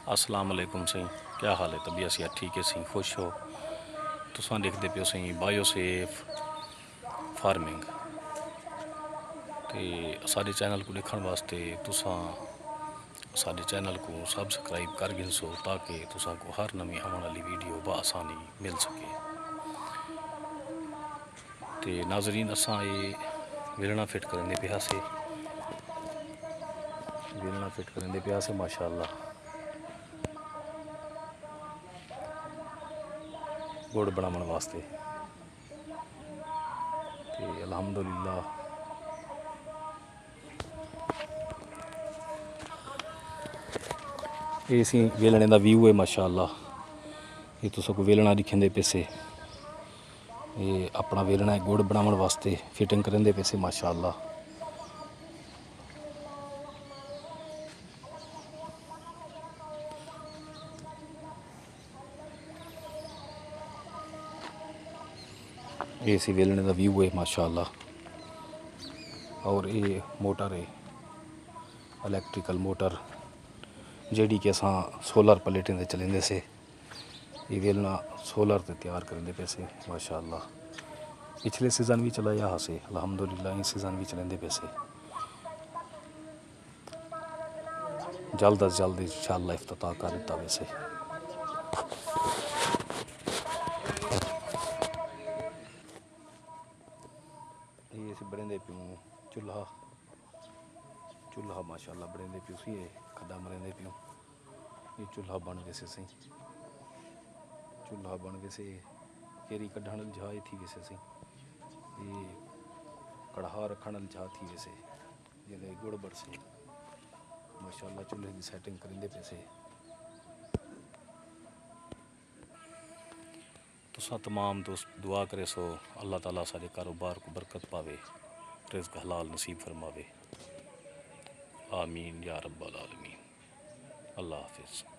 अस्सलाम वालेकुम सही, क्या हाल है? तबीयत सेहत ठीक है सही? खुश हो? तुसां देखते पे हो सही बायोसेफ फार्मिंग ते साडे चैनल को देखने वास्ते तुसां साडे चैनल को सब्सक्राइब कर गिनसो ताकि तुसां को हर नवी आने वाली वीडियो बआसानी मिल सके। ते नाजरीन असां ये वेलना फिट करने पिया से माशाअल्लाह गुड़ बनाने वास्ते ते अल्हम्दुलिल्लाह ये सी वेलने का व्यू है माशाअल्लाह। ये तुस को वेलना दिखेंदे पैसे ये अपना वेलना है गुड़ बनाने वास्ते फिटिंग करेंदे पैसे माशाअल्लाह। ये सी वेलने का व्यू है माशाअल्लाह। और ये मोटर है इलैक्ट्रिकल मोटर जेडी कि असां सोलर प्लेटें ते चलेंदे से। ये वेलना सोलर ते तैयार करेंदे पैसे माशाअल्लाह। पिछले सीज़न भी चलाया हासे अल्हम्दुलिल्लाह, इस सीज़न भी चलेंदे पैसे। जल्द अज जल्द इंशाअल्लाह इफ्तिताह कर दिता वैसे। ये बनेंदे प्यूं चूल्हा माशाअल्लाह बनेंदे प्यूं सी खड्डा मरेंदे प्यूं। ये चूल्हा बन वैसे सही चूल्हा बन वैसे केरी कढ़ण जा थी वैसे सही। ये कढ़ा रखण जा थी वैसे जैसे गुड़ बरसे माशाअल्लाह। चूल्हे की सैटिंग करेंदे पैसे। तुसां तमाम दोस्त दुआ करे सो अल्लाह ताला सारे कारोबार को बरकत पावे, रिज़्क़ हलाल नसीब फरमावे। आमीन या रब्बल आलमीन। अल्लाह हाफिज़।